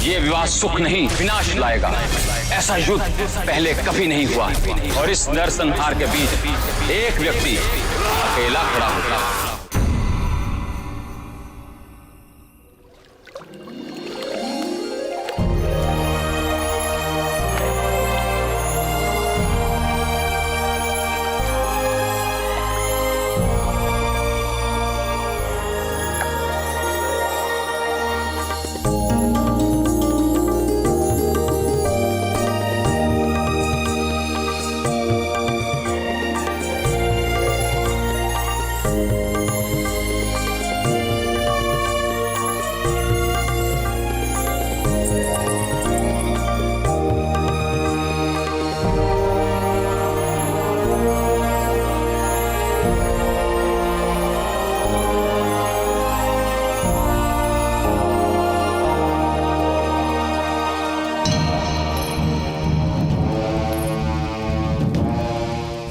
ये विवाह सुख नहीं विनाश लाएगा। ऐसा युद्ध पहले कभी नहीं हुआ और इस नरसंहार के बीच एक व्यक्ति अकेला खड़ा होगा।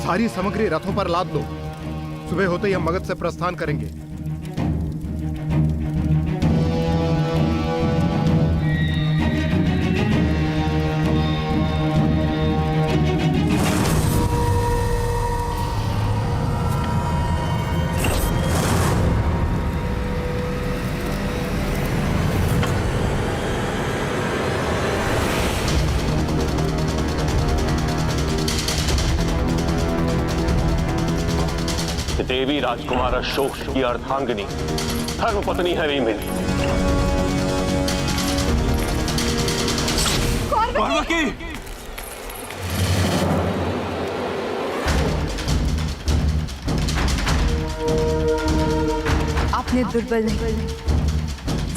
सारी सामग्री रथों पर लाद लो। सुबह होते ही हम मगध से प्रस्थान करेंगे। देवी राजकुमार अशोक की अर्धांगिनी धर्म पत्नी है वे मेरी। कौरवकी! आपने दुर्बल नहीं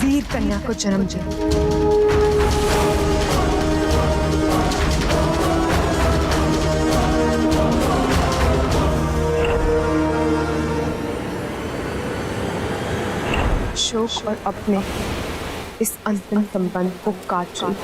वीर कन्या को जन्म दिया। शोक और अपने इस अंतिम संबंध को काट रही।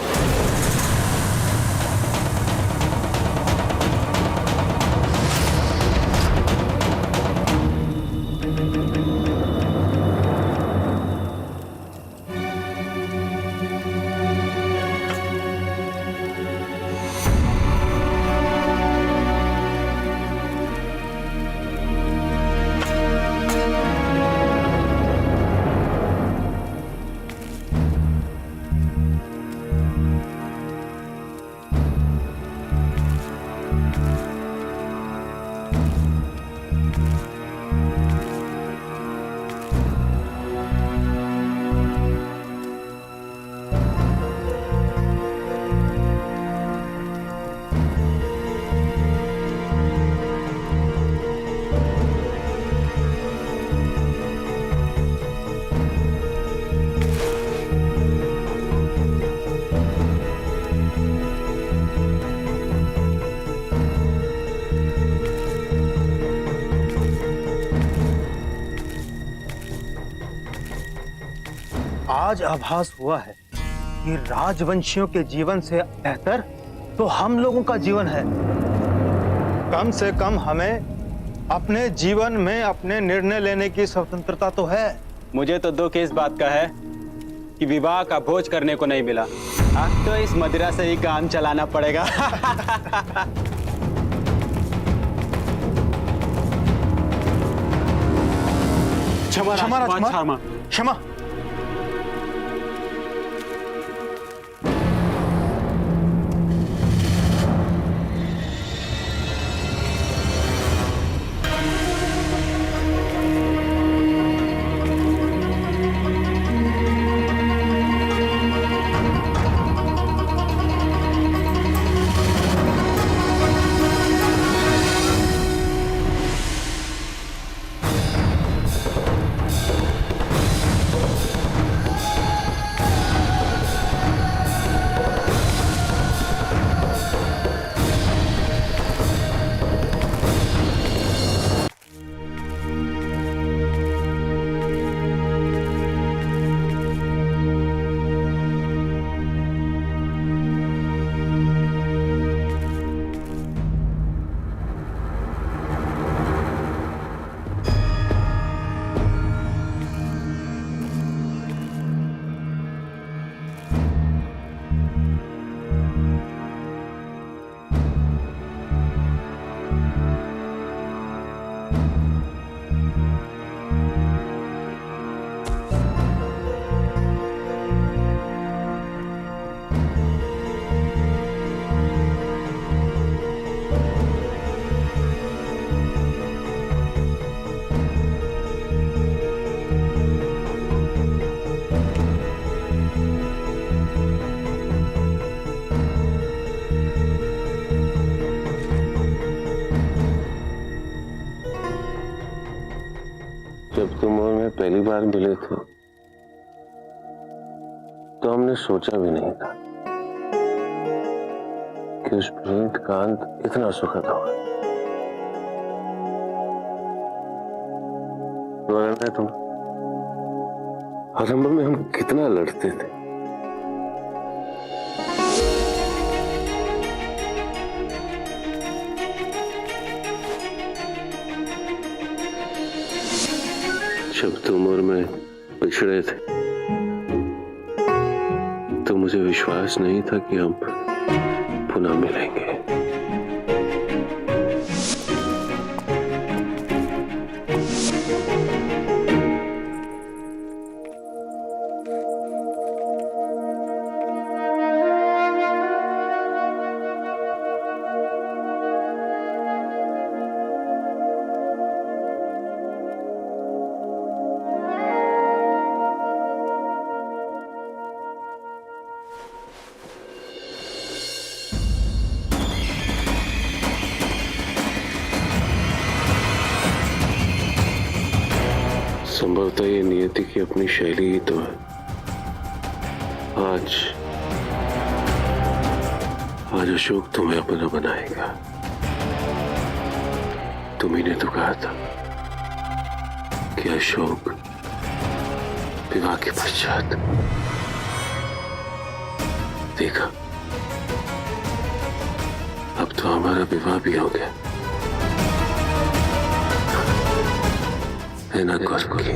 आज आभास हुआ है कि राजवंशियों के जीवन से बेहतर तो हम लोगों का जीवन है। कम से कम हमें अपने जीवन में अपने निर्णय लेने की स्वतंत्रता तो है। मुझे तो दुख इस बात का है कि विवाह का भोज करने को नहीं मिला। अब तो इस मदिरा से ही काम चलाना पड़ेगा। क्षमा क्षमा क्षमा। पहली बार मिले थे तो हमने सोचा भी नहीं था कि उस भेंट का अंत इतना सुखद होगा। वरना है तुम, आरंभ में हम कितना लड़ते थे। जब तुम और मैं बिछड़े थे तो मुझे विश्वास नहीं था कि हम पुनः मिलेंगे। संभवतः ये नियति की अपनी शैली ही तो है। आज अशोक तुम्हें अपना बनाएगा। तुम्ही ने तो कहा था कि अशोक विवाह के पश्चात। देखा, अब तो हमारा विवाह भी हो गया है ना कौरवी?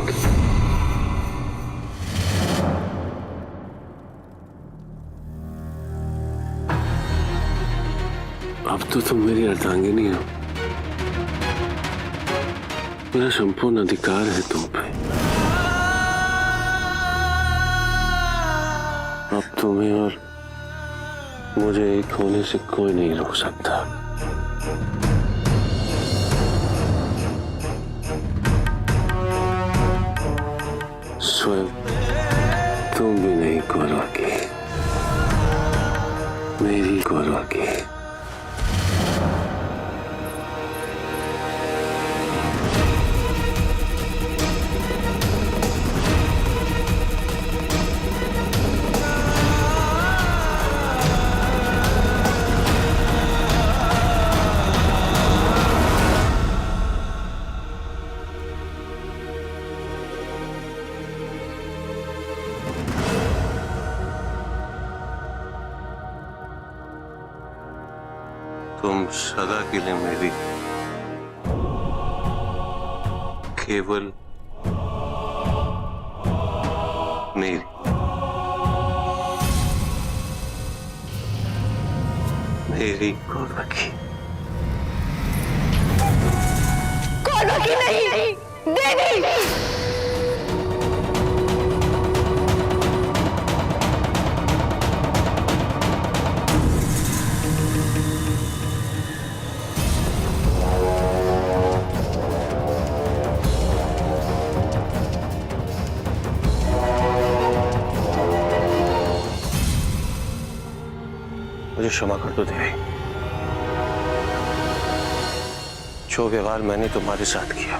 अब तो तुम मेरी अर्धांगिनी हो। मेरा संपूर्ण अधिकार है तुम पे। अब तुम्हें और मुझे एक होने से कोई नहीं रोक सकता। स्वयं तुम भी नहीं करोगे, मेरी करोगे। तुम सदा के लिए मेरी, केवल मेरी। मेरी कौरवी। कौरवी नहीं, देवी। मुझे क्षमा कर दो देवी। जो व्यवहार मैंने तुम्हारे साथ किया,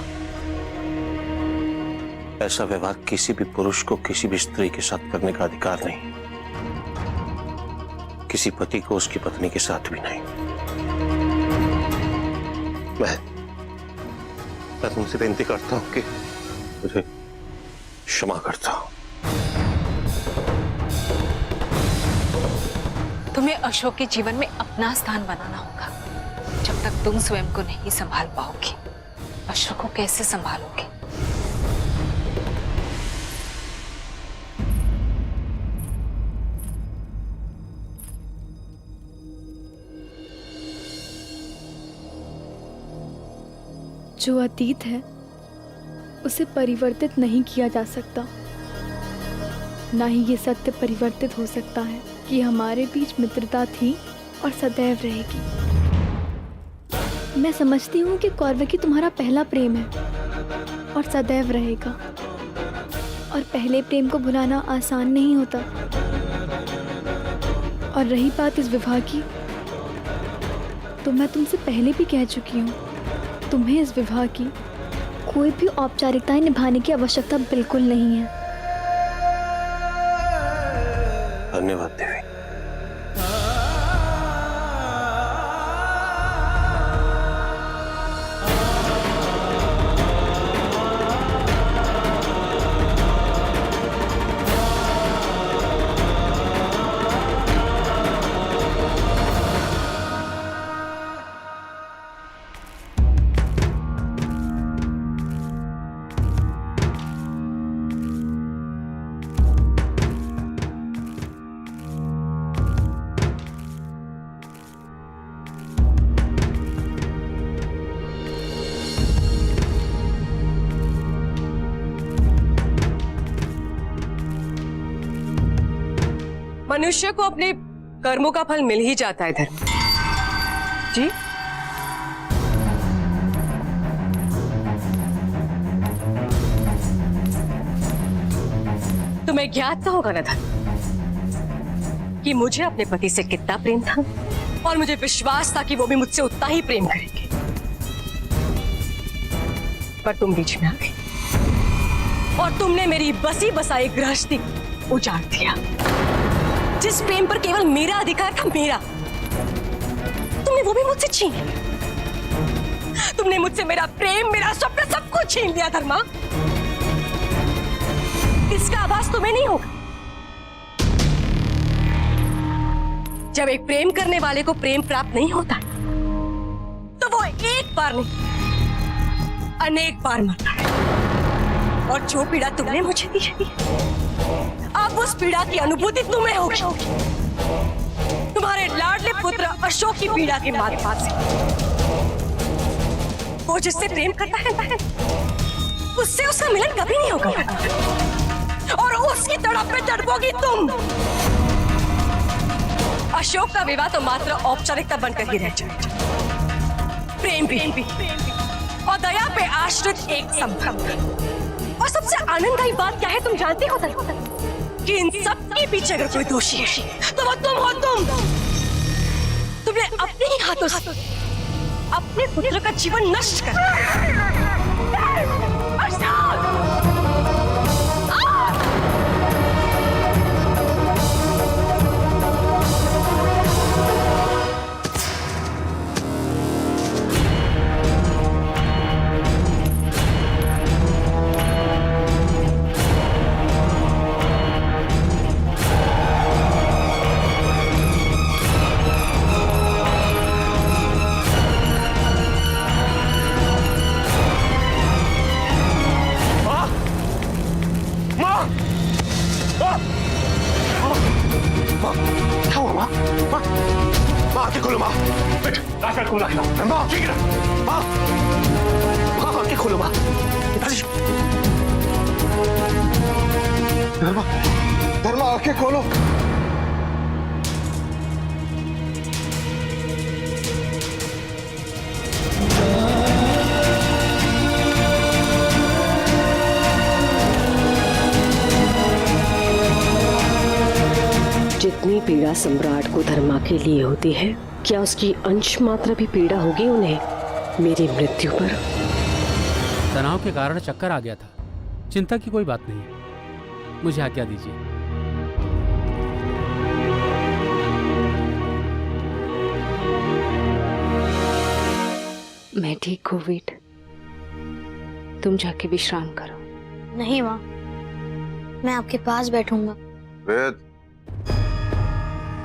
ऐसा व्यवहार किसी भी पुरुष को किसी भी स्त्री के साथ करने का अधिकार नहीं। किसी पति को उसकी पत्नी के साथ भी नहीं। मैं तुमसे विनती करता हूं कि मुझे क्षमा करता हूं। तुम्हें अशोक के जीवन में अपना स्थान बनाना होगा। जब तक तुम स्वयं को नहीं संभाल पाओगे, अशोक को कैसे संभालोगे? जो अतीत है उसे परिवर्तित नहीं किया जा सकता। ना ही ये सत्य परिवर्तित हो सकता है कि हमारे बीच मित्रता थी और सदैव रहेगी। मैं समझती हूँ कि कौरवी तुम्हारा पहला प्रेम है और सदैव रहेगा। और पहले प्रेम को भुलाना आसान नहीं होता। और रही बात इस विवाह की, तो मैं तुमसे पहले भी कह चुकी हूँ, तुम्हें इस विवाह की कोई भी औपचारिकताएं निभाने की आवश्यकता बिल्कुल नहीं है। धन्यवाद देवी। मनुष्य को अपने कर्मों का फल मिल ही जाता है धर्म जी। तुम्हें ज्ञात तो होगा ना धर्म कि मुझे अपने पति से कितना प्रेम था और मुझे विश्वास था कि वो भी मुझसे उतना ही प्रेम करेंगे, पर तुम बीच में आ गई और तुमने मेरी बसी बसाई गृहस्थी उजाड़ दिया। जिस प्रेम पर केवल मेरा अधिकार था, मेरा, तुमने वो भी मुझसे छीन लिया। तुमने मुझसे मेरा प्रेम, मेरा स्वप्न, सब कुछ छीन लिया धर्मा। इसका आभास तुम्हें नहीं होगा? जब एक प्रेम करने वाले को प्रेम प्राप्त नहीं होता तो वो एक बार नहीं अनेक बार मरता है। और जो पीड़ा तुमने मुझे दी है, अब उस पीड़ा की अनुभूति तुम्हें होगी। तुम्हारे लाडले पुत्र अशोक की पीड़ा के माध्यम से। वो जिससे प्रेम करता है उससे उसका मिलन कभी नहीं होगा और उसकी तड़प में तड़पोगी तुम। अशोक का विवाह तो मात्र औपचारिकता बनकर ही रह जाएगा। प्रेम भी और दया पे आश्रित एक संबंध। और सबसे आनंददायी बात क्या है तुम जानते हो कि इन सब के पीछे अगर कोई दोषी है तो वो तुम हो। तुमने अपने ही हाथों से अपने पुत्र का जीवन नष्ट कर दिया। धर्मा आंखें खोलो। जितनी पीड़ा सम्राट को धर्मा के लिए होती है, क्या उसकी अंश मात्र भी पीड़ा होगी उन्हें मेरी मृत्यु पर? तनाव के कारण चक्कर आ गया था। चिंता की कोई बात नहीं, मुझे आज्ञा दीजिए। मैं ठीक हूँ वीट, तुम जाके विश्राम करो। नहीं माँ, मैं आपके पास बैठूंगा। वेद,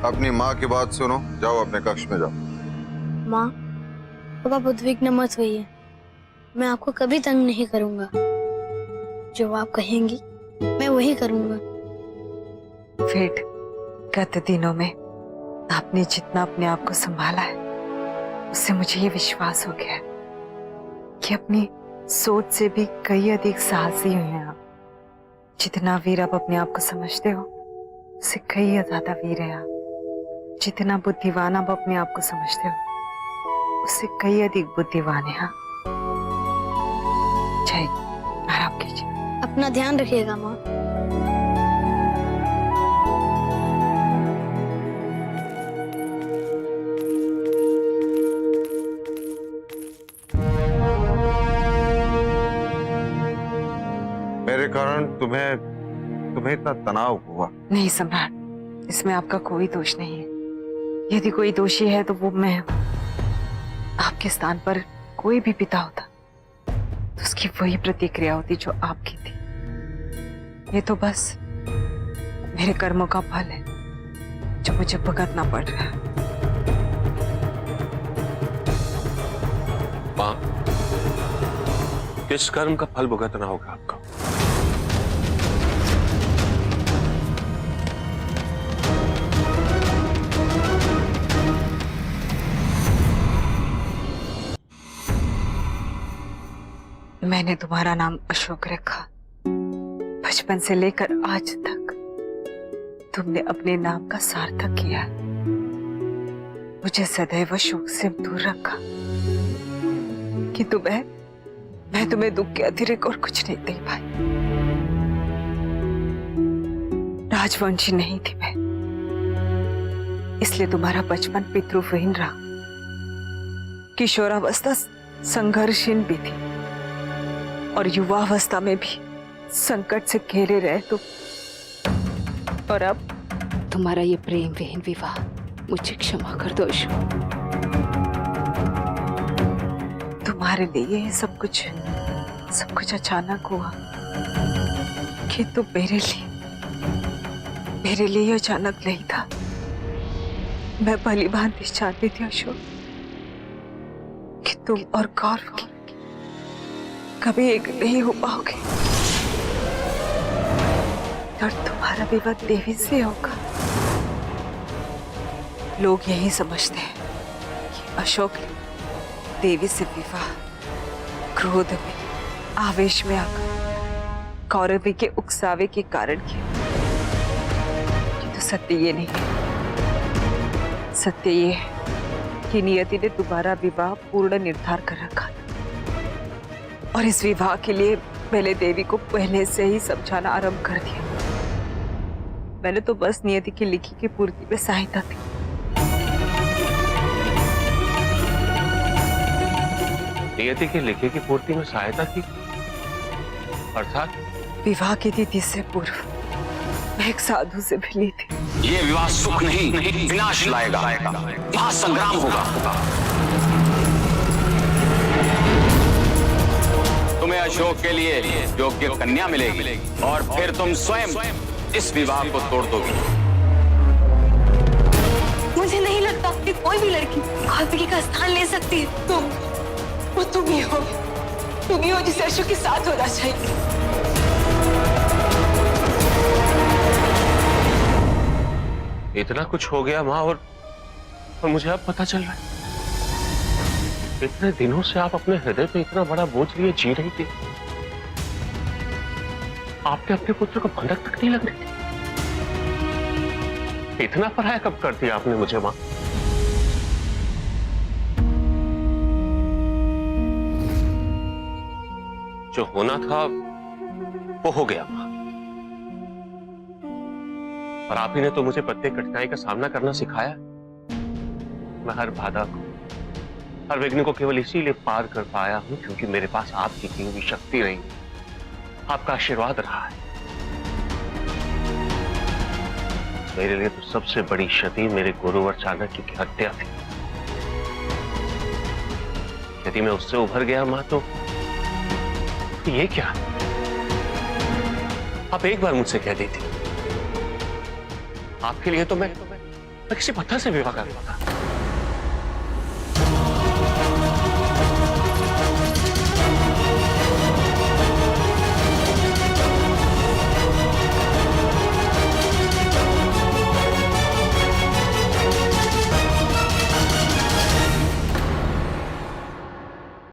अपनी माँ की बात सुनो, जाओ अपने कक्ष में जाओ। माँ, अब आप उद्विग्न मत होइए, मैं आपको कभी तंग नहीं करूंगा। जो आप कहेंगी मैं वही करूंगा। वेद, गत दिनों में आपने जितना अपने आप को संभाला है उससे मुझे ये विश्वास हो गया है कि अपनी सोच से भी कई अधिक साहसी हुए हैं आप। जितना वीर आप अपने आप को समझते हो उससे कई ज्यादा वीर है आप। जितना बुद्धिमान आप अपने आप को समझते हो उससे कई अधिक बुद्धिमान है आप। जय, आराम कीजिए। अपना ध्यान रखिएगा माँ। तुम्हें इतना तनाव हुआ? नहीं सम्राट, इसमें आपका कोई दोष नहीं है। यदि कोई दोषी है तो वो मैं हूं। आपके स्थान पर कोई भी पिता होता तो उसकी वही प्रतिक्रिया होती जो आपकी थी। ये तो बस मेरे कर्मों का फल है जो मुझे भुगतना पड़ रहा है। मां, किस कर्म का फल भुगतना होगा आपको? मैंने तुम्हारा नाम अशोक रखा। बचपन से लेकर आज तक तुमने अपने नाम का सार्थक किया। मुझे सदैव शोक से दूर रखा कि मैं तुम्हें दुख के अतिरिक्त और कुछ नहीं दे पाई। राजवंशी नहीं थी मैं, इसलिए तुम्हारा बचपन पितृविहीन रहा। किशोरावस्था संघर्षहीन भी थी और युवावस्था में भी संकट से घेरे रहे तो। और अब तुम्हारा ये प्रेम विहीन विवाह मुझे क्षमा कर दो अशोक। तुम्हारे लिए ये सब कुछ अचानक हुआ कि तुम मेरे लिए अचानक नहीं था। मैं भली भांति चाहती थी अशोक कि तुम और गौरव की कभी एक नहीं हो पाओगे और तुम्हारा विवाह देवी से होगा। लोग यही समझते हैं कि अशोक ने देवी से विवाह क्रोध में आवेश में आकर कौरवी के उकसावे के कारण किया। तो सत्य ये नहीं है। सत्य ये है कि नियति ने तुम्हारा विवाह पूर्ण निर्धार कर रखा और इस विवाह के लिए मैंने देवी को पहले से ही समझाना आरंभ कर दिया। मैंने तो बस नियति की लिखी की पूर्ति में सहायता थी। नियति के लिखे की पूर्ति में सहायता की अर्थात? विवाह की तिथि से पूर्व मैं एक साधु से मिली थी। ये विवाह सुख नहीं विनाश लाएगा। यहाँ संग्राम होगा। तुम्हें अशोक के लिए योग्य कन्या मिलेगी और फिर तुम स्वयं इस विवाह को तोड़ दोगी। मुझे नहीं लगता कि कोई भी लड़की कौरवी का स्थान ले सकती है। वो तुम ही हो जिसे अशोक के साथ होना चाहिए। इतना कुछ हो गया माँ और मुझे अब पता चल रहा है। इतने दिनों से आप अपने हृदय पे इतना बड़ा बोझ लिए जी रही थी। आपने अपने पुत्र को भनक तक नहीं लग रही थी। इतना पराया कब कर दिया आपने मुझे माँ? जो होना था वो हो गया माँ। और आप ही ने तो मुझे प्रत्येक कठिनाई का सामना करना सिखाया। मैं हर बाधा को, हर विघ्न को केवल इसीलिए पार कर पाया हूं क्योंकि मेरे पास आपकी दी हुई शक्ति रही, आपका आशीर्वाद रहा है। मेरे लिए तो सबसे बड़ी क्षति मेरे गुरुवर चाणक्य की हत्या थी। यदि मैं उससे उभर गया मां तो ये क्या? आप एक बार मुझसे कह देती, आपके लिए तो मैं किसी पत्थर से विवाह कर रहा था।